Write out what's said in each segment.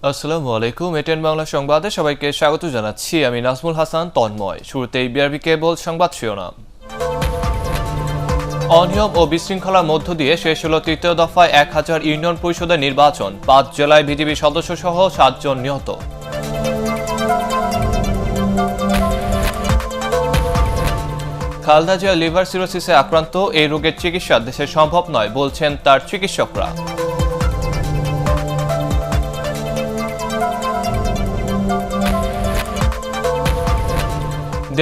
আসসালামু আলাইকুম। এটেন বাংলা সংবাদে সবাইকে স্বাগত জানাচ্ছি। আমি নাজমুল হাসান তন্ময়। শুরুতেই বিআরবি কেবল সংবাদ শিরোনাম। অনিয়ম ও বিশৃঙ্খলার মধ্য দিয়ে শেষ হল তৃতীয় দফায় 1000 ইউনিয়ন পরিষদের নির্বাচন। 5 জেলায় বিজিবি সদস্য সহ 7 জন নিহত। খালেদা জিয়া লিভার সিরোসিসে আক্রান্ত, এই রোগের চিকিৎসা দেশে সম্ভব নয় বলছেন তার চিকিৎসকরা।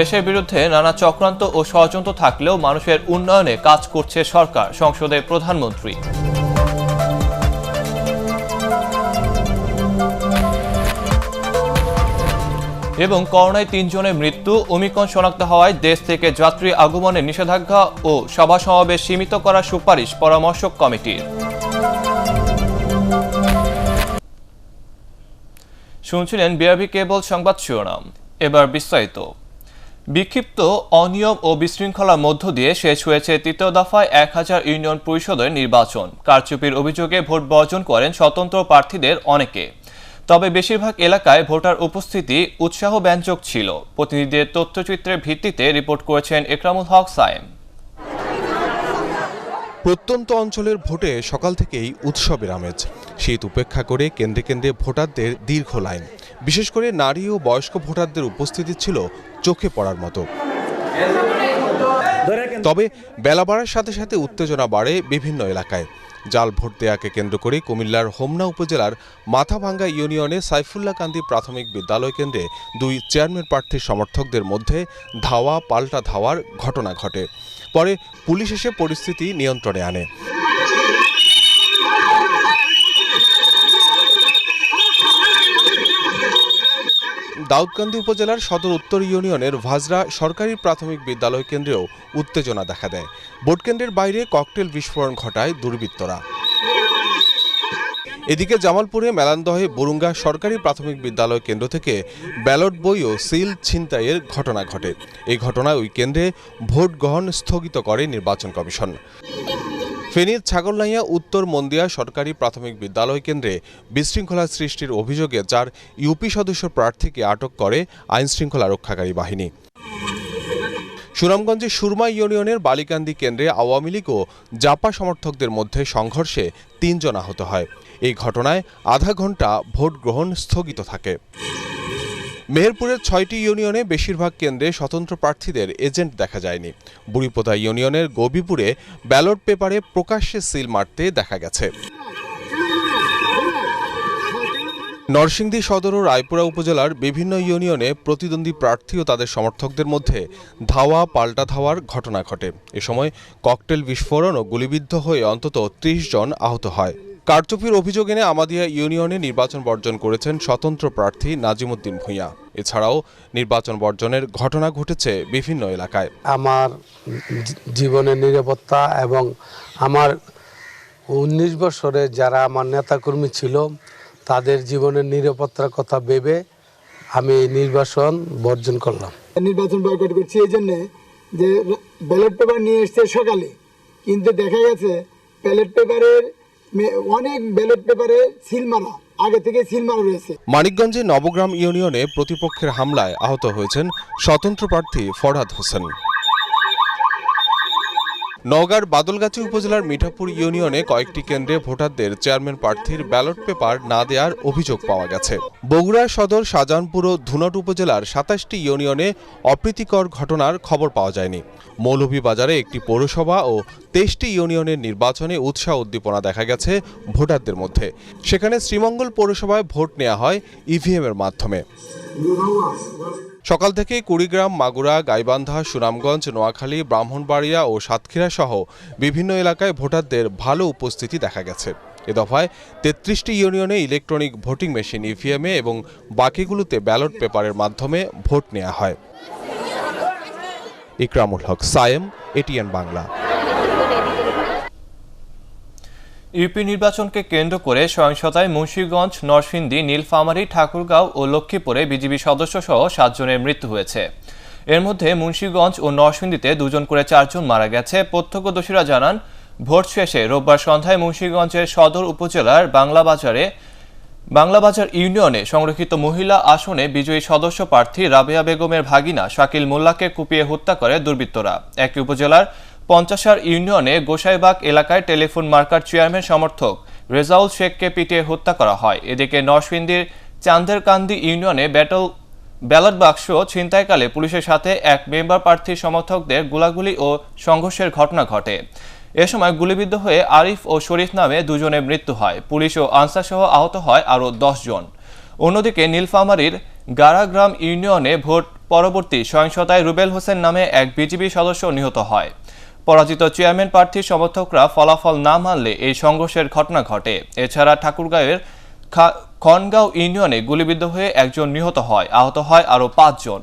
দেশের বিরুদ্ধে নানা চক্রান্ত ও ষড়যন্ত্র থাকলেও মানুষের উন্নয়নে কাজ করছে সরকার, সংসদে প্রধানমন্ত্রী। এবং করোনায় 3 জনের মৃত্যু, ওমিক্রন শনাক্ত হওয়ায় দেশ থেকে যাত্রী আগমনে নিষেধাজ্ঞা ও সভা সমাবেশ সীমিত করার সুপারিশ পরামর্শক কমিটির। শুনছিলেন বিআরবি কেবল সংবাদ শিরোনাম। এবার বিস্তারিত। বিক্ষিপ্ত, অনিয়ম ও বিশৃঙ্খলার মধ্য দিয়ে শেষ হয়েছে তৃতীয় দফায় 1000 ইউনিয়ন পরিষদের নির্বাচন। কারচুপির অভিযোগে ভোট বর্জন করেন স্বতন্ত্র প্রার্থীদের অনেকে। তবে বেশিরভাগ এলাকায় ভোটার উপস্থিতি উৎসাহব্যঞ্জক ছিল। প্রতিনিধিদের তথ্যচিত্রের ভিত্তিতে রিপোর্ট করেছেন একরামুল হক সায়েম। প্রত্যন্ত অঞ্চলের ভোটে সকাল থেকেই উৎসবের আমেজ। শীত উপেক্ষা করে কেন্দ্রে কেন্দ্রে ভোটারদের দীর্ঘ লাইন। বিশেষ করে নারী ও বয়স্ক ভোটারদের উপস্থিতি ছিল চোখে পড়ার মতো। তবে বেলা বাড়ার সাথে সাথে উত্তেজনা বাড়ে বিভিন্ন এলাকায়। জাল ভোট দেয়াকে কেন্দ্র করে কুমিল্লার হোমনা উপজেলার মাথাভাঙ্গা ইউনিয়নে সাইফুল্লাহ কান্দি প্রাথমিক বিদ্যালয় কেন্দ্রে 2 চেয়ারম্যান প্রার্থীর সমর্থকদের মধ্যে ধাওয়া পাল্টা ধাওয়ার ঘটনা ঘটে। পরে পুলিশ এসে পরিস্থিতি নিয়ন্ত্রণে আনে। দাউদকান্দি উপজেলার সদর উত্তর ইউনিয়নের ভাজরা সরকারি প্রাথমিক বিদ্যালয় কেন্দ্রেও উত্তেজনা দেখা দেয়। ভোটকেন্দ্রের বাইরে ককটেল বিস্ফোরণ ঘটায় দুর্বৃত্তরা। এদিকে জামালপুরে মেলান্দহে বরুঙ্গা সরকারি প্রাথমিক বিদ্যালয় কেন্দ্র থেকে ব্যালট বই ও সিল ছিনতাইয়ের ঘটনা ঘটে। এই ঘটনায় ওই কেন্দ্রে ভোট গ্রহণ স্থগিত করে নির্বাচন কমিশন। ফেনীর ছাগলনাইয়া উত্তর মন্দিয়া সরকারি প্রাথমিক বিদ্যালয় কেন্দ্রে বিশৃঙ্খলা সৃষ্টির অভিযোগে 4 ইউপি সদস্য প্রার্থীকে আটক করে আইনশৃঙ্খলা রক্ষাকারী বাহিনী। সুনামগঞ্জের সুরমা ইউনিয়নের বালিকান্দি কেন্দ্রে আওয়ামী লীগ ও জাপা সমর্থকদের মধ্যে সংঘর্ষে 3 জন আহত হয়। এই ঘটনায় আধা ঘণ্টা ভোট গ্রহণ স্থগিত থাকে। মেহেরপুরের 6টি ইউনিয়নে বেশিরভাগ কেন্দ্রে স্বতন্ত্র প্রার্থীদের এজেন্ট দেখা যায়নি। বুড়িপোতা ইউনিয়নের গবিপুরে ব্যালট পেপারে প্রকাশ্যে সিল মারতে দেখা গেছে। নরসিংদী সদর ও রায়পুরা উপজেলার বিভিন্ন ইউনিয়নে প্রতিদ্বন্দ্বী প্রার্থী ও তাদের সমর্থকদের মধ্যে ধাওয়া পাল্টা ধাওয়ার ঘটনা ঘটে। এ সময় ককটেল বিস্ফোরণ ও গুলিবিদ্ধ হয়ে অন্তত 30 জন আহত হয়। কারচুপির অভিযোগ এনে আমাদিয়া ইউনিয়নে নির্বাচন বর্জন করেছেন স্বতন্ত্র প্রার্থী নাজিমুদ্দিন ভূঁইয়া। এছাড়াও নির্বাচন বর্জনের ঘটনা ঘটেছে বিভিন্ন এলাকায়। আমার জীবনের নিরাপত্তা এবং আমার 19 বছরে যারা আমার নেতাকর্মী ছিল তাদের জীবনের নিরাপত্তার কথা ভেবে আমি নির্বাচন বর্জন করলাম। নির্বাচন বয়কট করছি এই জন্য যে ব্যালট পেপার নিয়ে এসছে সকালে, কিন্তু দেখা গেছে ব্যালট পেপারের অনেক ব্যালট পেপারে সিল মারা আগে থেকে সিল মারা রয়েছে। মানিকগঞ্জে নবগ্রাম ইউনিয়নে প্রতিপক্ষের হামলায় আহত হয়েছেন স্বতন্ত্র প্রার্থী ফরহাদ হোসেন। নওগাঁর বাদলগাছি উপজেলার মিঠাপুর ইউনিয়নে কয়েকটি কেন্দ্রে ভোটারদের চেয়ারম্যান প্রার্থীর ব্যালট পেপার না দেওয়ার অভিযোগ পাওয়া গেছে। বগুড়া সদর শাহজাহানপুর ও ধুনট উপজেলার 27টি ইউনিয়নে অপ্রীতিকর ঘটনার খবর পাওয়া যায়নি। মৌলভীবাজারে একটি পৌরসভা ও 23টি ইউনিয়নের নির্বাচনে উৎসাহ উদ্দীপনা দেখা গেছে ভোটারদের মধ্যে। সেখানে শ্রীমঙ্গল পৌরসভায় ভোট নেওয়া হয় ইভিএমের মাধ্যমে। সকাল থেকে কুড়িগ্রাম, মাগুরা, গাইবান্ধা, সুনামগঞ্জ, নোয়াখালী, ব্রাহ্মণবাড়িয়া ও সাতক্ষীরা সহ বিভিন্ন এলাকায় ভোটারদের ভালো উপস্থিতি দেখা গেছে। এ দফায় 33টি ইউনিয়নে ইলেকট্রনিক ভোটিং মেশিন ইভিএমে এবং বাকিগুলোতে ব্যালট পেপারের মাধ্যমে ভোট নেওয়া হয়। ইকরামুল হক সায়েম, এটিএন বাংলা। ইউপি নির্বাচনকে কেন্দ্র করে সহিংসতায় মুন্সিগঞ্জ, নরসিংদী, নীলফামারী, ঠাকুরগাঁও ও লক্ষ্মীপুরে বিজিবি সদস্য সহ 7 জনের মৃত্যু হয়েছে। এর মধ্যে মুন্সিগঞ্জ ও নরসিংদীতে 2 জন করে 4 জন মারা গেছে। প্রত্যক্ষদর্শীরা জানান, ভোট শেষে রোববার সন্ধ্যায় মুন্সিগঞ্জের সদর উপজেলার বাংলা বাজারে বাংলাবাজার ইউনিয়নে সংরক্ষিত মহিলা আসনে বিজয়ী সদস্য প্রার্থী রাবেয়া বেগমের ভাগিনা শাকিল মোল্লাকে কুপিয়ে হত্যা করে দুর্বৃত্তরা। একই উপজেলার 50 ইউনিয়নে গোসাইবাগ এলাকায় টেলিফোন মার্কার চেয়ারম্যান সমর্থক রেজাউল শেখকে পিটিয়ে হত্যা করা হয়। এদিকে নরসিংদীর চান্দেরকান্দি ইউনিয়নে ব্যালট বাক্স ছিনতাইকালে পুলিশের সাথে এক মেম্বার প্রার্থীর সমর্থকদের গোলাগুলি ও সংঘর্ষের ঘটনা ঘটে। এ সময় গুলিবিদ্ধ হয়ে আরিফ ও শরীফ নামে দুজনের মৃত্যু হয়। পুলিশ ও আনসার সহ আহত হয় আরও 10 জন। অন্যদিকে নীলফামারীর গাড়াগ্রাম ইউনিয়নে ভোট পরবর্তী সহিংসতায় রুবেল হোসেন নামে এক বিজিবি সদস্য নিহত হয়। পরাজিত চেয়ারম্যান প্রার্থীর সমর্থকরা ফলাফল না মানলে এই সংঘর্ষের ঘটনা ঘটে। এছাড়া ঠাকুরগাঁওয়ের খনগাঁও ইউনিয়নে গুলিবিদ্ধ হয়ে একজন নিহত হয়, আহত হয় আরও 5 জন।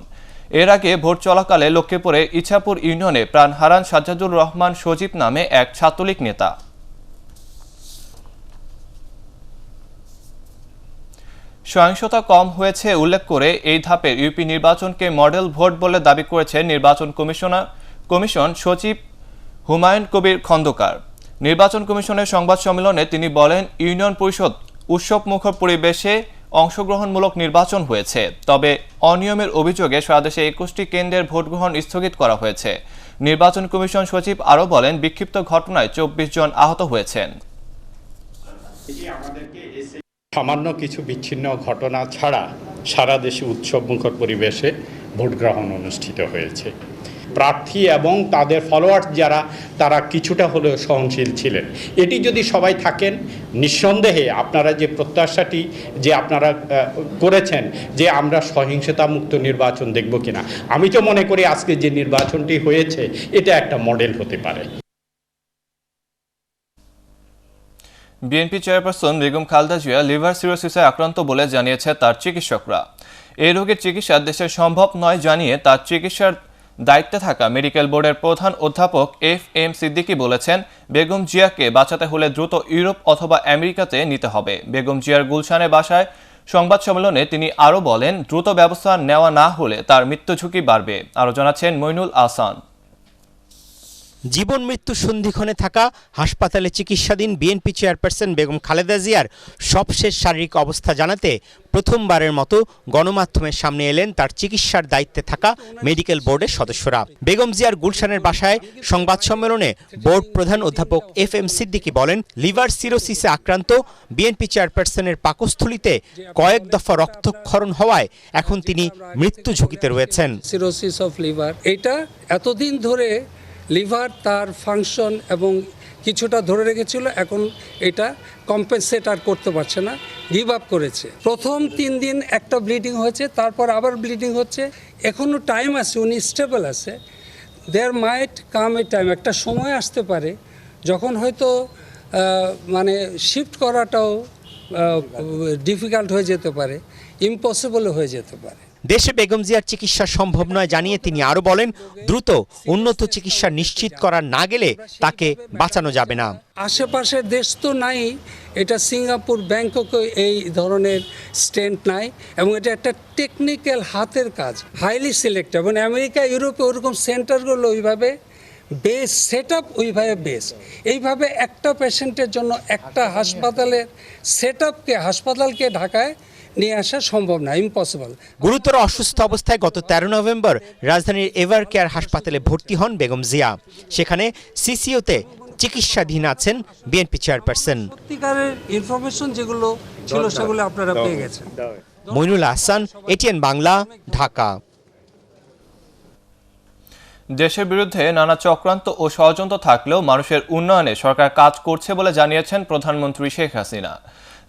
এর আগে ভোট চলাকালে লক্ষ্মীপুরে ইছাপুর ইউনিয়নে প্রাণ হারান সাজ্জাদুর রহমান সজীব নামে এক ছাত্রলীগ নেতা। সহিংসতা কম হয়েছে উল্লেখ করে এই ধাপের ইউপি নির্বাচনকে মডেল ভোট বলে দাবি করেছে নির্বাচন কমিশন সচিব হুমায়ুন কবির খন্দকার। নির্বাচন কমিশনের সংবাদ সম্মেলনে তিনি বলেন, ইউনিয়ন পরিষদ উৎসবমুখর পরিবেশে অংশগ্রহণমূলক নির্বাচন হয়েছে, তবে অনিয়মের অভিযোগে সারা দেশে 21টি কেন্দ্রের ভোটগ্রহণ স্থগিত করা হয়েছে। নির্বাচন কমিশন সচিব আরও বলেন, বিক্ষিপ্ত ঘটনায় 24 জন আহত হয়েছেন। সামান্য কিছু বিচ্ছিন্ন ঘটনা ছাড়া সারা দেশে উৎসবমুখর পরিবেশে ভোটগ্রহণ অনুষ্ঠিত হয়েছে। প্রার্থী এবং তাদের ফলোয়ার্স যারা, তারা কিছুটা হলেও সহনশীল ছিলেন। এটি যদি সবাই থাকেন, নিঃসন্দেহে আপনারা যে প্রত্যাশাটি যে আপনারা করেছেন যে আমরা সহিংসতা মুক্ত নির্বাচন দেখব কিনা, আমি তো মনে করি আজকে যে নির্বাচনটি হয়েছে এটা একটা মডেল হতে পারে। বিএনপি চেয়ারপারসন বেগম খালেদা জিয়া লিভার সিরোসিসে আক্রান্ত বলে জানিয়েছে তার চিকিৎসকরা। এই রোগের চিকিৎসা দেশে সম্ভব নয় জানিয়ে তার চিকিৎসার দায়িত্বে থাকা মেডিকেল বোর্ডের প্রধান অধ্যাপক FM সিদ্দিকী বলেছেন, বেগম জিয়াকে বাঁচাতে হলে দ্রুত ইউরোপ অথবা আমেরিকাতে নিতে হবে। বেগম জিয়ার গুলশানে বাসায় সংবাদ সম্মেলনে তিনি আরও বলেন, দ্রুত ব্যবস্থা নেওয়া না হলে তার মৃত্যু ঝুঁকি বাড়বে। আরও জানাচ্ছেন মইনুল আহসান। জীবন মৃত্যু সন্ধিক্ষণে থাকা হাসপাতালে চিকিৎসাধীন বিএনপি চেয়ারপারসন বেগম খালেদা জিয়ার সবশেষ শারীরিক অবস্থা জানাতে প্রথমবারের মতো গণমাধ্যমের সামনে এলেন তার চিকিৎসার দায়িত্বে থাকা মেডিকেল বোর্ডের সদস্যরা। বেগম জিয়ার গুলশানের বাসায় সংবাদ সম্মেলনে বোর্ড প্রধান অধ্যাপক FM সিদ্দিকী বলেন, লিভার সিরোসিসে আক্রান্ত বিএনপি চেয়ারপারসনের পাকস্থলীতে কয়েক দফা রক্তক্ষরণ হওয়ায় এখন তিনি মৃত্যু ঝুঁকিতে রয়েছেন। সিরোসিস অফ লিভার, এটা এতদিন ধরে লিভার তার ফাংশন এবং কিছুটা ধরে রেখেছিল, এখন এটা কম্পেনসেট আর করতে পারছে না, গিভ আপ করেছে। প্রথম 3 দিন একটা ব্লিডিং হয়েছে, তারপর আবার ব্লিডিং হচ্ছে। এখনও টাইম আছে, উনি স্টেবল আছে। দেয়ার মাইট কাম এ টাইম, একটা সময় আসতে পারে যখন হয়তো মানে শিফট করাটাও ডিফিকাল্ট হয়ে যেতে পারে, ইম্পসিবল হয়ে যেতে পারে। দেশে বেগম জিয়ার চিকিৎসা সম্ভব নয় জানিয়ে তিনি আরও বলেন, দ্রুত উন্নত চিকিৎসা নিশ্চিত করা না গেলে তাকে বাঁচানো যাবে না। আশেপাশের দেশ তো নাই, এটা সিঙ্গাপুর, ব্যাংককে এই ধরনের স্টেন্ট নাই, এবং এটা একটা টেকনিক্যাল হাতের কাজ, হাইলি সিলেক্টেড। এবং আমেরিকা, ইউরোপে ওরকম সেন্টারগুলো ওইভাবে বেস সেট আপ, ওইভাবে বেস। এইভাবে একটা পেশেন্টের জন্য একটা হাসপাতালের সেট আপকে, হাসপাতালকে ঢাকায় নিয়ে আসা সম্ভব না, ইম্পসিবল। গুরুতর অসুস্থ অবস্থায় গত 13 নভেম্বর রাজধানীর এভার কেয়ার হাসপাতালে ভর্তি হন বেগম জিয়া। সেখানে সিসিইউতে চিকিৎসাধীন আছেন বিএনপি চেয়ারপারসন। সত্যিকারের ইনফরমেশন যেগুলো ছিল সেগুলো আপনারা পেয়ে গেছেন। মইনুল আহসান, ATN বাংলা, ঢাকা। দেশের বিরুদ্ধে নানা চক্রান্ত ও ষড়যন্ত্র থাকলেও মানুষের উন্নয়নে সরকার কাজ করছে বলে জানিয়েছেন প্রধানমন্ত্রী শেখ হাসিনা।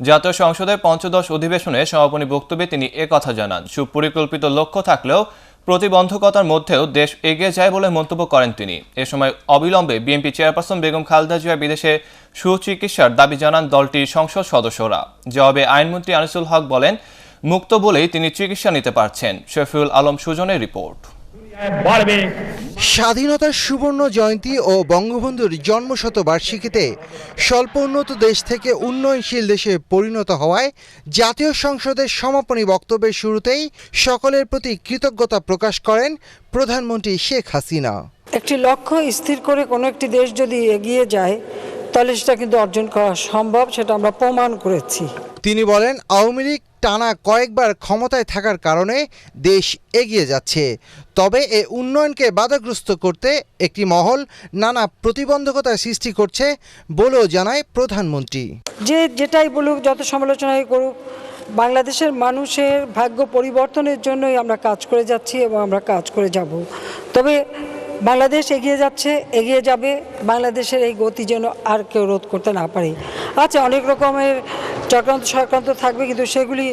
জাতীয় সংসদের পঞ্চদশ অধিবেশনে সমাপনী বক্তব্যে তিনি একথা জানান। সুপরিকল্পিত লক্ষ্য থাকলেও প্রতিবন্ধকতার মধ্যেও দেশ এগিয়ে যায় বলে মন্তব্য করেন তিনি। এ সময় অবিলম্বে বিএনপি চেয়ারপারসন বেগম খালেদা জিয়া বিদেশে সুচিকিৎসার দাবি জানান দলটির সংসদ সদস্যরা। জবাবে আইনমন্ত্রী আনিসুল হক বলেন, মুক্ত বলেই তিনি চিকিৎসা নিতে পারছেন। শফিউল আলম সুজনের রিপোর্ট। স্বাধীনতার সুবর্ণ জয়ন্তী ও বঙ্গবন্ধুর জন্মশতবার্ষিকীতে স্বল্প উন্নত দেশ থেকে উন্নয়নশীল দেশে পরিণত হওয়ায় জাতীয় সংসদের সমাপনী বক্তব্যের শুরুতেই সকলের প্রতি কৃতজ্ঞতা প্রকাশ করেন প্রধানমন্ত্রী শেখ হাসিনা। একটি লক্ষ্য স্থির করে কোনো একটি দেশ যদি এগিয়ে যায়, তাহলে সেটা কিন্তু অর্জন করা সম্ভব, সেটা আমরা প্রমাণ করেছি। তিনি বলেন, আওয়ামী লীগ টানা কয়েকবার ক্ষমতায় থাকার কারণে দেশ এগিয়ে যাচ্ছে, তবে এ উন্নয়নকে বাধাগ্রস্ত করতে একটি মহল নানা প্রতিবন্ধকতা সৃষ্টি করছে বলেও জানায় প্রধানমন্ত্রী। যে যেটাই বলুক, যত সমালোচনাই করুক, বাংলাদেশের মানুষের ভাগ্য পরিবর্তনের জন্যই আমরা কাজ করে যাচ্ছি এবং আমরা কাজ করে যাব। তবে বাংলাদেশ এগিয়ে যাচ্ছে, এগিয়ে যাবে। বাংলাদেশের এই গতি যেন আর কেউ রোধ করতে না পারে। আচ্ছা, অনেক রকমের চক্রান্ত থাকবে, কিন্তু সেগুলি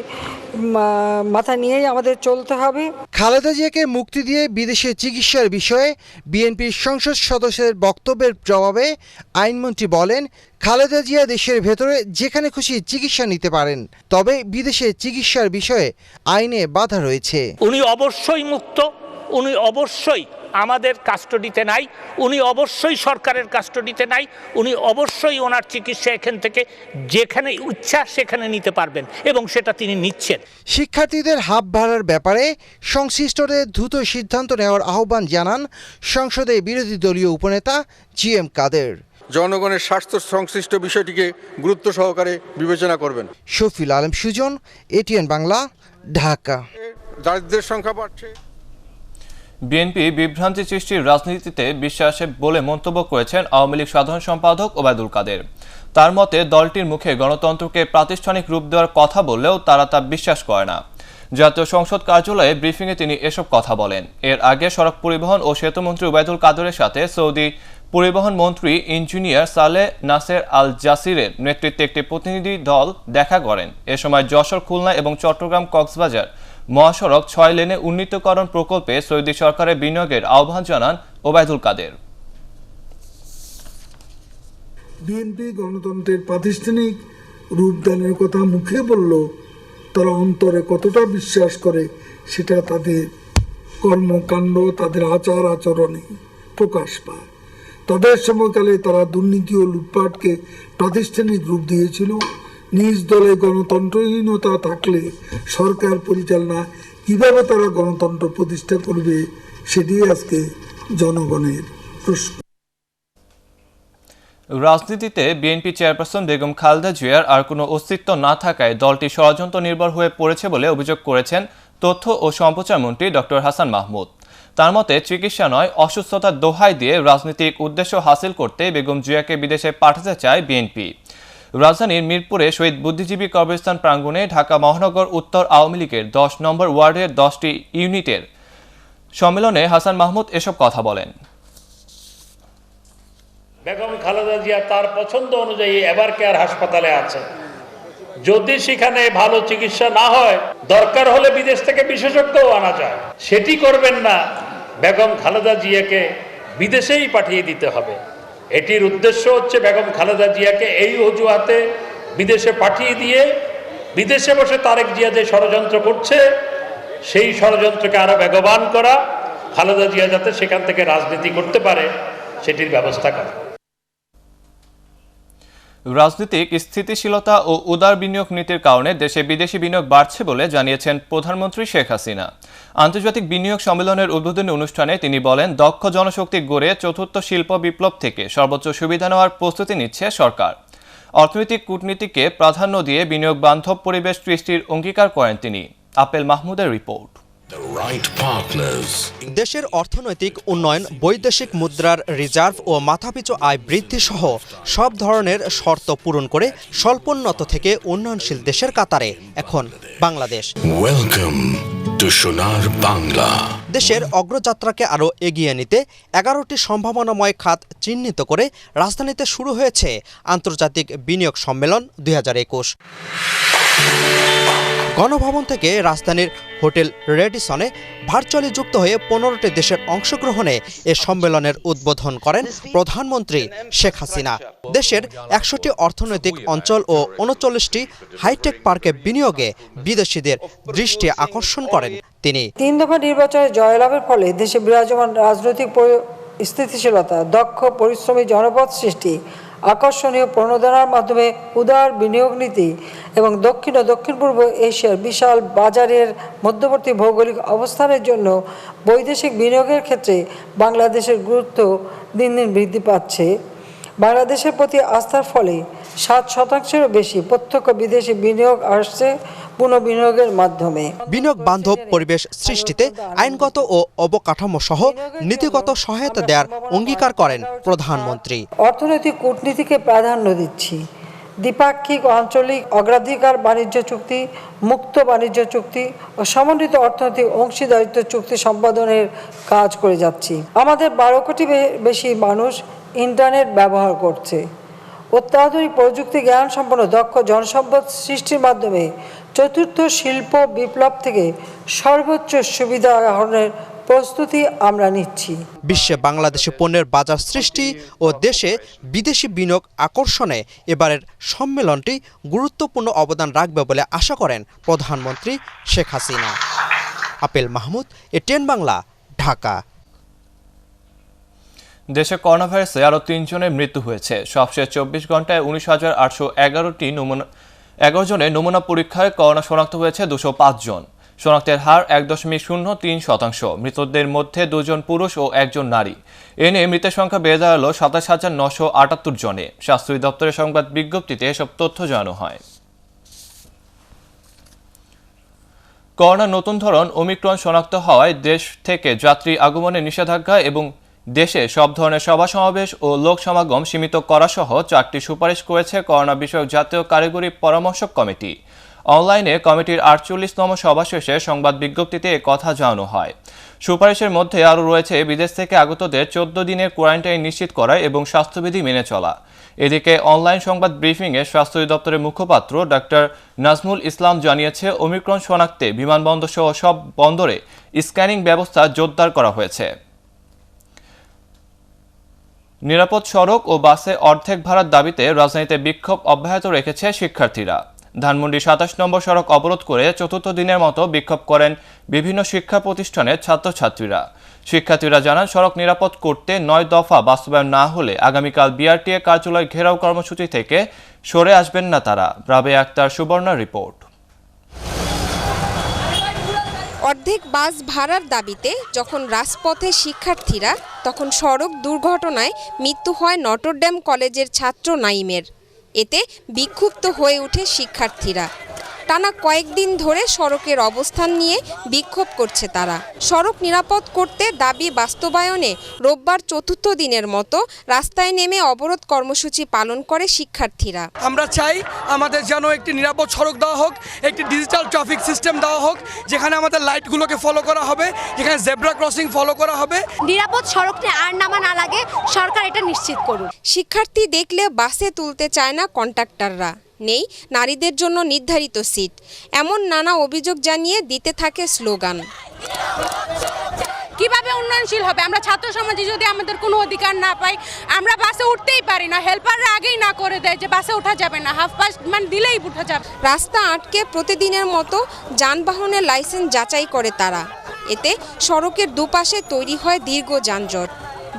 মাথা নিয়েই আমাদের চলতে হবে। খালেদা জিয়াকে মুক্তি দিয়ে বিদেশে চিকিৎসার বিষয়ে বিএনপির সংসদ সদস্যের বক্তব্যের জবাবে আইনমন্ত্রী বলেন, খালেদা জিয়া দেশের ভেতরে যেখানে খুশি চিকিৎসা নিতে পারেন, তবে বিদেশে চিকিৎসার বিষয়ে আইনে বাধা রয়েছে। উনি অবশ্যই মুক্ত, উনি অবশ্যই আমাদের কাস্টডিতে নাই, উনি অবশ্যই সরকারের কাস্টডিতে নাই, উনি অবশ্যই ওনার চিকিৎসা এখান থেকে যেখানে ইচ্ছা সেখানে নিতে পারবেন এবং সেটা তিনি নিচ্ছেন। শিক্ষার্থীদের হাব ভাড়ার ব্যাপারে সংশ্লিষ্টদের দ্রুত সিদ্ধান্ত নেওয়ার আহ্বান জানান সংসদে বিরোধী দলীয় উপনেতা GM কাদের। জনগণের স্বাস্থ্য সংশ্লিষ্ট বিষয়টিকে গুরুত্ব সহকারে বিবেচনা করবেন। শফিল আলম সুজন, ATN বাংলা, ঢাকা। দারিদ্র্যের সংখ্যা বাড়ছে। বিএনপি বিভ্রান্তি সৃষ্টির রাজনীতিতে বিশ্বাসে বলে মন্তব্য করেছেন আওয়ামী লীগ সাধারণ সম্পাদক ওবায়দুল কাদের। তার মতে, দলটির মুখে গণতন্ত্রকে প্রাতিষ্ঠানিক রূপ দেওয়ার কথা বললেও তারা তা বিশ্বাস করে না। জাতীয় সংসদ কার্যালয়ে ব্রিফিংয়ে তিনি এসব কথা বলেন। এর আগে সড়ক পরিবহন ও সেতুমন্ত্রী ওবায়দুল কাদেরের সাথে সৌদি পরিবহন মন্ত্রী ইঞ্জিনিয়ার সালেহ নাসের আল জাসিরের নেতৃত্বে একটি প্রতিনিধি দল দেখা করেন। এ সময় যশোর, খুলনা এবং চট্টগ্রাম কক্সবাজার মহাসড়ক 6 লেনে উন্নীতকরণ প্রকল্পে সৌদি সরকারের বিনিয়োগের আহ্বান জানান ওবায়দুল কাদের। বিএনপি গণতন্ত্রের প্রাতিষ্ঠানিক রূপদানের কথা মুখে বলল, তারা অন্তরে কতটা বিশ্বাস করে সেটা তাদের কর্মকাণ্ড, তাদের আচার আচরণে প্রকাশ পায়। তাদের সময়কালে তারা দুর্নীতি ও লুটপাটকে প্রাতিষ্ঠানিক রূপ দিয়েছিল। নিজ দলে গণতন্ত্রহীনতা থাকলে সরকার পরিচালনা কিভাবে তারা গণতন্ত্র প্রতিষ্ঠা করবে, সেটি আজকে জনগণের প্রশ্ন। রাজনীতিতে বিএনপি চেয়ারপারসন বেগম খালেদা জিয়ার আর কোনো অস্তিত্ব না থাকায় দলটি ষড়যন্ত্র নির্ভর হয়ে পড়েছে বলে অভিযোগ করেছেন তথ্য ও সম্প্রচার মন্ত্রী ডক্টর হাসান মাহমুদ। তার মতে, চিকিৎসা নয়, অসুস্থতার দোহাই দিয়ে রাজনৈতিক উদ্দেশ্য হাসিল করতে বেগম জিয়াকে বিদেশে পাঠাতে চায় বিএনপি। রাজধানীর মিরপুরে শহীদ বুদ্ধিজীবী কবরস্থান প্রাঙ্গণে ঢাকা মহানগর উত্তর আওয়ামী লীগের 10 নম্বর ওয়ার্ডের 10টি ইউনিটের সম্মেলনে হাসান মাহমুদ এসব কথা বলেন। বেগম খালেদা জিয়া তার পছন্দ অনুযায়ী এভারকেয়ার হাসপাতালে আছে। যদি সেখানে ভালো চিকিৎসা না হয়, দরকার হলে বিদেশ থেকে বিশেষজ্ঞও আনা যায়। সেটি করবেন না, বেগম খালেদা জিয়াকে বিদেশেই পাঠিয়ে দিতে হবে। এটির উদ্দেশ্য হচ্ছে বেগম খালেদা জিয়াকে এই অজুহাতে বিদেশে পাঠিয়ে দিয়ে বিদেশে বসে তারেক জিয়া যে ষড়যন্ত্র করছে সেই ষড়যন্ত্রকে আরো বেগবান করা, খালেদা জিয়া যাতে সেখান থেকে রাজনীতি করতে পারে সেটির ব্যবস্থা করা। রাজনৈতিক স্থিতিশীলতা ও উদার বিনিয়োগ নীতির কারণে দেশে বিদেশি বিনিয়োগ বাড়ছে বলে জানিয়েছেন প্রধানমন্ত্রী শেখ হাসিনা। আন্তর্জাতিক বিনিয়োগ সম্মেলনের উদ্বোধনী অনুষ্ঠানে তিনি বলেন, দক্ষ জনশক্তি গড়ে চতুর্থ শিল্প বিপ্লব থেকে সর্বোচ্চ সুবিধা নেওয়ার প্রস্তুতি নিচ্ছে সরকার। অর্থনৈতিক কূটনীতিকে প্রাধান্য দিয়ে বিনিয়োগ বান্ধব পরিবেশ সৃষ্টির অঙ্গীকার করেন তিনি। আপেল মাহমুদের রিপোর্ট। দেশের অর্থনৈতিক উন্নয়ন, বৈদেশিক মুদ্রার রিজার্ভ ও মাথাপিছু আয় বৃদ্ধি সহ সব ধরনের শর্ত পূরণ করে স্বল্পোন্নত থেকে উন্নয়নশীল দেশের কাতারে এখন বাংলাদেশ। ওয়েলকাম টু সোনার বাংলা। দেশের অগ্রযাত্রাকে আরও এগিয়ে নিতে 11টি সম্ভাবনাময় খাত চিহ্নিত করে রাজধানীতে শুরু হয়েছে আন্তর্জাতিক বিনিয়োগ সম্মেলন 2021। গণভবন থেকে রাজধানীর হোটেল রেডিসনে ভার্চুয়ালি যুক্ত হয়ে 15টি দেশের অংশগ্রহণে এ সম্মেলনের উদ্বোধন করেন প্রধানমন্ত্রী শেখ হাসিনা। দেশের 100টি অর্থনৈতিক অঞ্চল ও 39টি হাইটেক পার্কে বিনিয়োগে বিদেশিদের দৃষ্টি আকর্ষণ করেন তিনি। 3 দফা নির্বাচনে জয়লাভের ফলে দেশে বিরাজমান রাজনৈতিক স্থিতিশীলতা, দক্ষ পরিশ্রমী জনপদ সৃষ্টি, আকর্ষণীয় প্রণোদনার মাধ্যমে উদার বিনিয়োগ নীতি এবং দক্ষিণ ও দক্ষিণ পূর্ব এশিয়ার বিশাল বাজারের মধ্যবর্তী ভৌগোলিক অবস্থানের জন্য বৈদেশিক বিনিয়োগের ক্ষেত্রে বাংলাদেশের গুরুত্ব দিন দিন বৃদ্ধি পাচ্ছে। বাংলাদেশের প্রতি আস্থার ফলে 7%-এরও বেশি প্রত্যক্ষ বিদেশি বিনিয়োগ আসছে পুনঃবিনিয়োগের মাধ্যমে। বিনিয়োগ বান্ধব পরিবেশ সৃষ্টিতে আইনগত ও অবকাঠামো সহ নীতিগত সহায়তা দেওয়ার অঙ্গীকার করেন প্রধানমন্ত্রী। অর্থনৈতিক কূটনীতিকে প্রাধান্য দিচ্ছি। দ্বিপাক্ষিক আঞ্চলিক অগ্রাধিকার বাণিজ্য চুক্তি, মুক্ত বাণিজ্য চুক্তি ও সমন্বিত অর্থনৈতিক অংশীদারিত্ব চুক্তি সম্পাদনের কাজ করে যাচ্ছি। আমাদের 12 কোটি বেশি মানুষ ইন্টারনেট ব্যবহার করছে। অত্যাধুনিক প্রযুক্তি জ্ঞান সম্পন্ন দক্ষ জনসম্পদ সৃষ্টির মাধ্যমে চতুর্থ শিল্প বিপ্লব থেকে সর্বোচ্চ সুবিধা আহরণের প্রস্তুতি আমরা নিচ্ছি। বিশ্বে বাংলাদেশি পণ্যের বাজার সৃষ্টি ও দেশে বিদেশি বিনিয়োগ আকর্ষণে এবারের সম্মেলনটি গুরুত্বপূর্ণ অবদান রাখবে বলে আশা করেন প্রধানমন্ত্রী শেখ হাসিনা। আপেল মাহমুদ, এটিএন বাংলা, ঢাকা। দেশে করোনাভাইরাসে আরও 3 জনের মৃত্যু হয়েছে। সবশেষ 24 ঘন্টায় 19,811 জনের নমুনা পরীক্ষায় করোনা শনাক্ত হয়েছে 205 জন। শনাক্তের হার 1.03%। মৃতদের মধ্যে 2 জন পুরুষ ও 1 জন নারী। এ নিয়ে মৃতের সংখ্যা বেড়ে দাঁড়ালো 27,978 জনে। স্বাস্থ্য দপ্তরের সংবাদ বিজ্ঞপ্তিতে এসব তথ্য জানানো হয়। করোনার নতুন ধরন ওমিক্রন শনাক্ত হওয়ায় দেশ থেকে যাত্রী আগমনের নিষেধাজ্ঞা এবং দেশে সব ধরনের সভা সমাবেশ ও লোক সমাগম সীমিত করা সহ 4টি সুপারিশ করেছে করোনা বিষয়ক জাতীয় কারিগরি পরামর্শক কমিটি। অনলাইনে কমিটির 48তম সভা শেষে সংবাদ বিজ্ঞপ্তিতে এ কথা জানানো হয়। সুপারিশের মধ্যে আরও রয়েছে বিদেশ থেকে আগতদের 14 দিনের কোয়ারেন্টাইন নিশ্চিত করা এবং স্বাস্থ্যবিধি মেনে চলা। এদিকে অনলাইন সংবাদ ব্রিফিংয়ে স্বাস্থ্য দপ্তরের মুখপাত্র ডক্টর নাজমুল ইসলাম জানিয়েছে, ওমিক্রন শনাক্তে বিমানবন্দর সহ সব বন্দরে স্ক্যানিং ব্যবস্থা জোরদার করা হয়েছে। নিরাপদ সড়ক ও বাসে অর্ধেক ভাড়ার দাবিতে রাজধানীতে বিক্ষোভ অব্যাহত রেখেছে শিক্ষার্থীরা। ধানমন্ডি 27 নম্বর সড়ক অবরোধ করে চতুর্থ দিনের মতো বিক্ষোভ করেন বিভিন্ন শিক্ষা প্রতিষ্ঠানের ছাত্রছাত্রীরা। শিক্ষার্থীরা জানান, সড়ক নিরাপদ করতে 9 দফা বাস্তবায়ন না হলে আগামীকাল বিআরটিএ কার্যালয় ঘেরাও কর্মসূচি থেকে সরে আসবেন না তারা। রাবেয়া আক্তার, সুবর্ণা রিপোর্ট। অর্ধেক বাস ভাড়ার দাবিতে যখন রাজপথে শিক্ষার্থীরা, তখন সড়ক দুর্ঘটনায় মৃত্যু হয় নটরডেম কলেজের ছাত্র নাইমের। এতে বিক্ষুব্ধ হয়ে ওঠে শিক্ষার্থীরা। টানা কয়েকদিন ধরে সড়কের অবস্থান নিয়ে বিক্ষোভ করছে তারা। সড়ক নিরাপদ করতে দাবি বাস্তবায়নে রোববার চতুর্থ দিনের মতো রাস্তায় নেমে অবরোধ কর্মসূচি পালন করে শিক্ষার্থীরা। আমরা চাই আমাদের যেন একটি নিরাপদ সড়ক দেওয়া হোক, একটি ডিজিটাল ট্রাফিক সিস্টেম দেওয়া হোক, যেখানে আমাদের লাইটগুলোকে ফলো করা হবে, যেখানে জেব্রা ক্রসিং ফলো করা হবে। নিরাপদ সড়কটা আর নামা না লাগে, সরকার এটা নিশ্চিত করুন। শিক্ষার্থী দেখলে বাসে তুলতে চায় না কন্ডাক্টররা। নেই নারীদের জন্য নির্ধারিত সিট, এমন নানা অভিযোগ জানিয়ে দিতে থাকে স্লোগান। কিভাবে উন্নয়নশীল হবে? আমরা ছাত্র সমাজে যদি আমাদের কোনো অধিকার না পাই, আমরা বাসে উঠতেই পারি না। হেল্পাররা আগেই না করে দেয় যে বাসে ওঠা যাবে না, হাফ পাস মানে দিলেই উঠা যাবে। রাস্তা আটকে প্রতিদিনের মতো যানবাহনের লাইসেন্স যাচাই করে তারা। এতে সড়কের দুপাশে তৈরি হয় দীর্ঘ যানজট।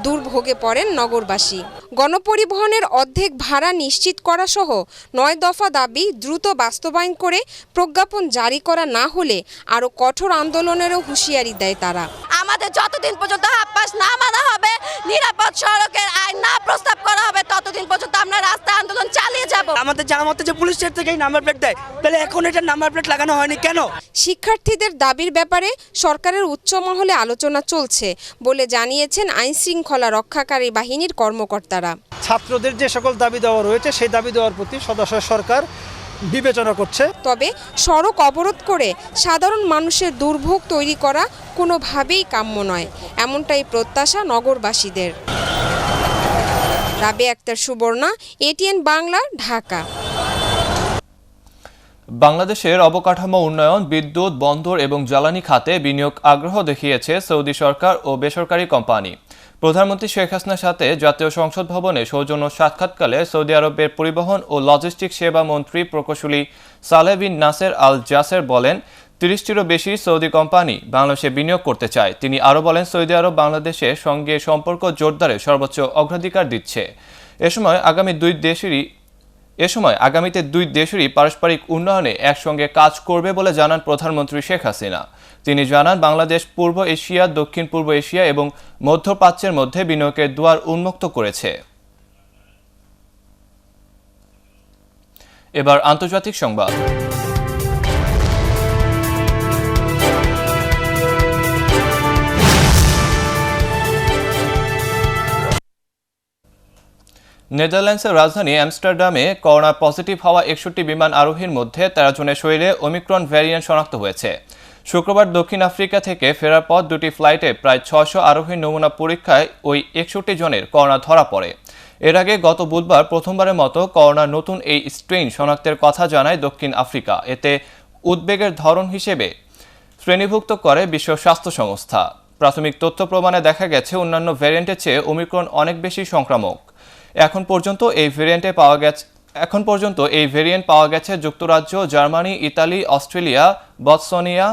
দুর্ভোগে পড়েন নগরবাসী। গণপরিবহনের অর্ধেক ভাড়া নিশ্চিত করা সহ 9 দফা দাবি দ্রুত বাস্তবায়ন করে প্রজ্ঞাপন জারি করা না হলে আরও কঠোর আন্দোলনেরও হুঁশিয়ারি দেয় তারা। আমাদের যতদিন পর্যন্ত হাফ পাস না মানা হবে, নিরাপদ সড়কের আইন না প্রস্তাব করা হবে, ততদিন পর্যন্ত আমরা রাস্তা আন্দোলন চালিয়ে যাব। আমাদের জামাতে যে পুলিশ স্টেট থেকেই নাম্বার প্লেট দেয়, তাহলে এখন এটা নাম্বার প্লেট লাগানো হয়নি কেন? শিক্ষার্থীদের দাবির ব্যাপারে সরকারের উচ্চ মহলে আলোচনা চলছে বলে জানিয়েছেন আইনশৃঙ্খলা রক্ষাকারী বাহিনীর কর্মকর্তারা। ছাত্রদের যে সকল দাবি দেওয়া রয়েছে সেই দাবি দেওয়ার প্রতি সদস্য সরকার বিবেচনা করছে। তবে সড়ক অবরোধ করে সাধারণ মানুষের দুর্ভোগ তৈরি করা কোনোভাবেই কাম্য নয়, এমনটাই প্রত্যাশা নগরবাসীদের। রাবেয়া আক্তার, সুবর্ণা, এটিএন বাংলা, ঢাকা। বাংলাদেশের অবকাঠামো উন্নয়ন, বিদ্যুৎ, বন্দর এবং জ্বালানি খাতে বিনিয়োগ আগ্রহ দেখিয়েছে সৌদি সরকার ও বেসরকারি কোম্পানি। প্রধানমন্ত্রী শেখ হাসিনার সাথে জাতীয় সংসদ ভবনে সৌজন্য সাক্ষাৎকালে সৌদি আরবের পরিবহন ও লজিস্টিক সেবা মন্ত্রী প্রকৌশলী সালেহ বিন নাসের আল জাসের বলেন, 30টিরও বেশি সৌদি কোম্পানি বাংলাদেশে বিনিয়োগ করতে চায়। তিনি আরও বলেন, সৌদি আরব বাংলাদেশের সঙ্গে সম্পর্ক জোরদারে সর্বোচ্চ অগ্রাধিকার দিচ্ছে। এ সময় আগামীতে দুই দেশেরই পারস্পরিক উন্নয়নে একসঙ্গে কাজ করবে বলে জানান প্রধানমন্ত্রী শেখ হাসিনা। তিনি জানান, বাংলাদেশ পূর্ব এশিয়া, দক্ষিণ পূর্ব এশিয়া এবং মধ্যপ্রাচ্যের মধ্যে বিনিয়োগের দুয়ার উন্মুক্ত করেছে। এবার আন্তর্জাতিক সংবাদ। নেদারল্যান্ডসের রাজধানী আমস্টারডামে করোনা পজিটিভ হওয়া 61 বিমান আরোহীর মধ্যে 13 জনের শরীরে ওমিক্রন ভ্যারিয়েন্ট শনাক্ত হয়েছে। শুক্রবার দক্ষিণ আফ্রিকা থেকে ফেরার পর দুটি ফ্লাইটে প্রায় 600 আরোহীর নমুনা পরীক্ষায় ওই 61 জনের করোনা ধরা পড়ে। এর আগে গত বুধবার প্রথমবারের মতো করোনার নতুন এই স্ট্রেইন শনাক্তের কথা জানায় দক্ষিণ আফ্রিকা। এতে উদ্বেগের ধরন হিসেবে শ্রেণীভুক্ত করে বিশ্ব স্বাস্থ্য সংস্থা। প্রাথমিক তথ্য প্রমাণে দেখা গেছে অন্যান্য ভ্যারিয়েন্টের চেয়ে ওমিক্রন অনেক বেশি সংক্রামক। এখন পর্যন্ত এই ভেরিয়েন্ট পাওয়া গেছে যুক্তরাজ্য, জার্মানি, ইতালি, অস্ট্রেলিয়া, বতসোনিয়া,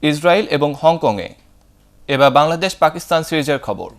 ইসরায়েল এবং হংকংয়ে। এবার বাংলাদেশ পাকিস্তান সিরিজের খবর।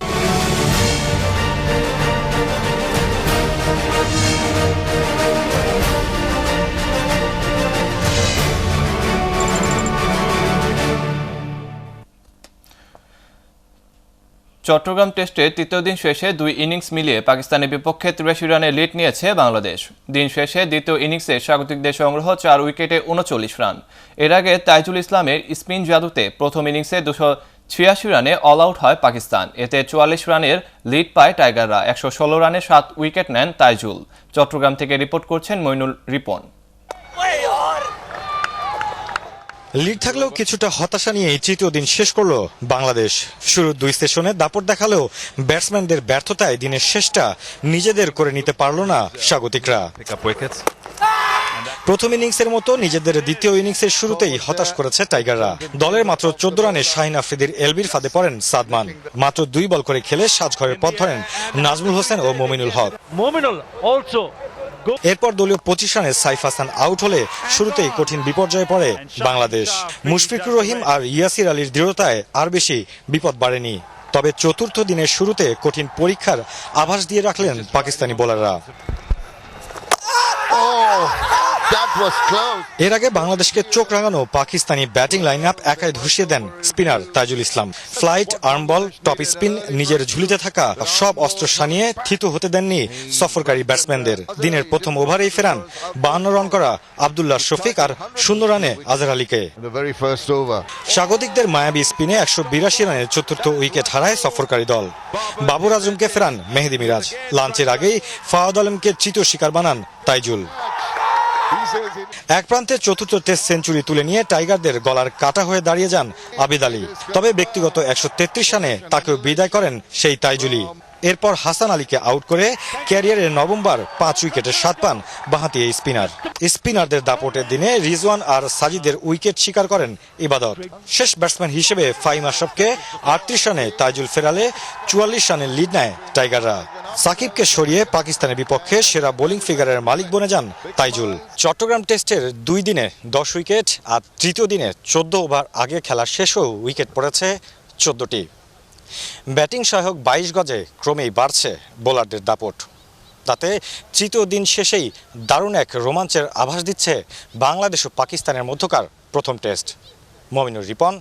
চট্টগ্রাম টেস্টে তৃতীয় দিন শেষে 2 ইনিংস মিলিয়ে পাকিস্তানের বিপক্ষে 83 রানে লিড নিয়েছে বাংলাদেশ। দিন শেষে দ্বিতীয় ইনিংসে স্বাগতিকদের সংগ্রহ 4 উইকেটে 39 রান। এর আগে তাইজুল ইসলামের স্পিন জাদুতে প্রথম ইনিংসে 286 রানে অল আউট হয় পাকিস্তান। এতে 44 রানের লিড পায় টাইগাররা। 116 রানে 7 উইকেট নেন তাইজুল। চট্টগ্রাম থেকে রিপোর্ট করছেন মইনুল রিপন। লিড থাকলেও কিছুটা হতাশা নিয়ে তৃতীয় দিন শেষ করলো বাংলাদেশ। শুরুর 2 সেশনে দাপট দেখালেও ব্যাটসম্যানদের ব্যর্থতায় দিনের শেষটা নিজেদের করে নিতে পারল না স্বাগতিকরা। প্রথম ইনিংসের মতো নিজেদের দ্বিতীয় ইনিংসের শুরুতেই হতাশ করেছে টাইগাররা। দলের মাত্র 14 রানে শাহিন আফ্রিদির এলবির ফাঁদে পড়েন সাদমান। মাত্র 2 বল করে খেলে সাজঘরের পথ ধরেন নাজমুল হোসেন ও মমিনুল হক। এরপর দলীয় 25 রানে সাইফ হাসান আউট হলে শুরুতেই কঠিন বিপর্যয়ে পড়ে বাংলাদেশ। মুশফিকুর রহিম আর ইয়াসির আলীর দৃঢ়তায় আর বেশি বিপদ বাড়েনি। তবে চতুর্থ দিনের শুরুতে কঠিন পরীক্ষার আভাস দিয়ে রাখলেন পাকিস্তানি বোলাররা। এর আগে বাংলাদেশকে চোখ রাঙানো পাকিস্তানি ব্যাটিং লাইন আপ একাই ধসিয়ে দেন স্পিনার তাইজুল ইসলাম। ফ্লাইট, আর্মবল, টপ স্পিন, নিজের ঝুলিতে থাকা সব অস্ত্র সানিয়ে থিতু হতে দেননি সফরকারী ব্যাটসম্যানদের। দিনের প্রথম ওভারেই ফেরান 52 রান করা আব্দুল্লাহ শফিক আর 0 রানে আজহার আলীকে। স্বাগতিকদের মায়াবী স্পিনে 182 রানে চতুর্থ উইকেট হারায় সফরকারী দল। বাবর আজমকে ফেরান মেহেদি মিরাজ। লাঞ্চের আগেই ফাওয়াদ আলমকে চিত শিকার বানান তাইজুল। এক প্রান্তে চতুর্থ টেস্ট সেঞ্চুরি তুলে নিয়ে টাইগারদের গলার কাটা হয়ে দাঁড়িয়ে যান আবিদ আলী। তবে ব্যক্তিগত 133 রানে তাকেও বিদায় করেন সেই তাইজুলি। এরপর হাসান আলীকে আউট করে ক্যারিয়ারের নবমবার 5 উইকেটে 7 পান বাঁহাতি এই স্পিনার। স্পিনারদের দাপটের দিনে রিজওয়ান আর সাজিদের উইকেট শিকার করেন ইবাদত। শেষ ব্যাটসম্যান হিসেবে ফাহিম আশরাফকে 38 রানে তাইজুল ফেরালে 44 রানের লিড নেয় টাইগাররা। সাকিবকে সরিয়ে পাকিস্তানের বিপক্ষে সেরা বোলিং ফিগারের মালিক বনে যান তাইজুল। চট্টগ্রাম টেস্টের 2 দিনে 10 উইকেট আর তৃতীয় দিনে 14 ওভার আগে খেলা শেষেও উইকেট পড়েছে 14টি। ব্যাটিং সহায়ক 22 গজে ক্রমেই বাড়ছে বোলারদের দাপট। তাতে তৃতীয় দিন শেষেই দারুণ এক রোমাঞ্চের আভাস দিচ্ছে বাংলাদেশ ও পাকিস্তানের মধ্যকার প্রথম test. Mominur Ripon,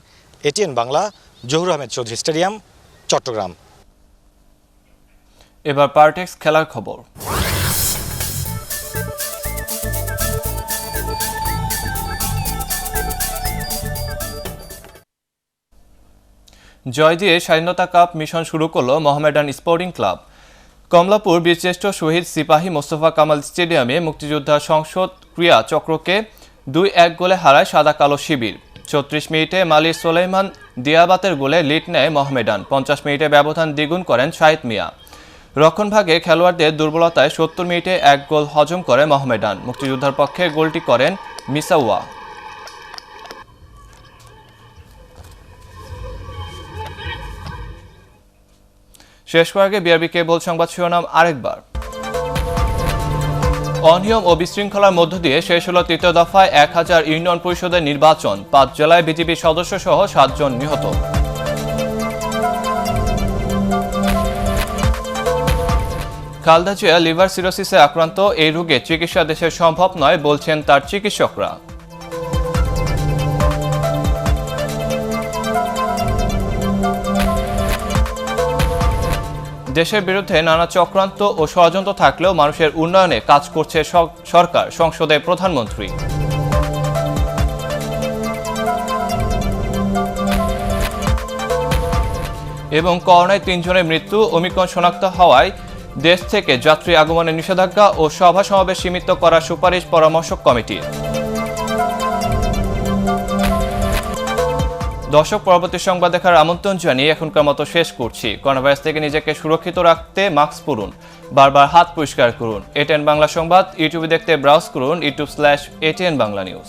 ATN Bangla, Zahur Ahmed Chowdhury stadium, Chattogram. এবার পার্টেক্স খেলার খবর। জয় দিয়ে স্বাধীনতা কাপ মিশন শুরু করলো মোহামেডান স্পোর্টিং ক্লাব। কমলাপুর বীরশ্রেষ্ঠ শহীদ সিপাহী মোস্তফা কামাল স্টেডিয়ামে মুক্তিযোদ্ধা সংসদ ক্রীড়া চক্রকে 2-1 গোলে হারায় সাদা কালো শিবির। 34 মিনিটে মালির সোলাইমান দিয়াবাতের গোলে লিড নেয় মোহামেডান। 50 মিনিটে ব্যবধান দ্বিগুণ করেন শাহিদ মিয়া। রক্ষণভাগে খেলোয়াড়দের দুর্বলতায় 70 মিনিটে 1 গোল হজম করে মোহামেডান। মুক্তিযোদ্ধার পক্ষে গোলটি করেন মিসাওয়া। শেষ করার আগে বিআরবি কেবল সংবাদ শিরোনাম আরেকবার। অনিয়ম ও বিশৃঙ্খলার মধ্য দিয়ে শেষ হলো তৃতীয় দফায় 1000 ইউনিয়ন পরিষদের নির্বাচন। 5 জেলায় বিজেপি সদস্য সহ 7 জন নিহত। খালেদা জিয়া লিভার সিরোসিসে আক্রান্ত। এই রোগে চিকিৎসা দেশে সম্ভব নয় বলছেন তার চিকিৎসকরা। দেশের বিরুদ্ধে নানা চক্রান্ত ও ষড়যন্ত্র থাকলেও মানুষের উন্নয়নে কাজ করছে সরকার, সংসদে প্রধানমন্ত্রী। এবং করোনায় 3 জনের মৃত্যু, ওমিক্রন শনাক্ত হওয়ায় দেশ থেকে যাত্রী আগমনের নিষেধাজ্ঞা ও সভা সমাবেশ সীমিত করার সুপারিশ পরামর্শক কমিটির। দর্শক, পরবর্তী সংবাদ দেখার আমন্ত্রণ জানিয়ে এখনকার মতো শেষ করছি। করোনা ভাইরাস থেকে নিজেকে সুরক্ষিত রাখতে মাস্ক পরুন, বারবার হাত পরিষ্কার করুন। এটিএন বাংলা সংবাদ ইউটিউবে দেখতে ব্রাউজ করুন youtube/ATN বাংলা নিউজ।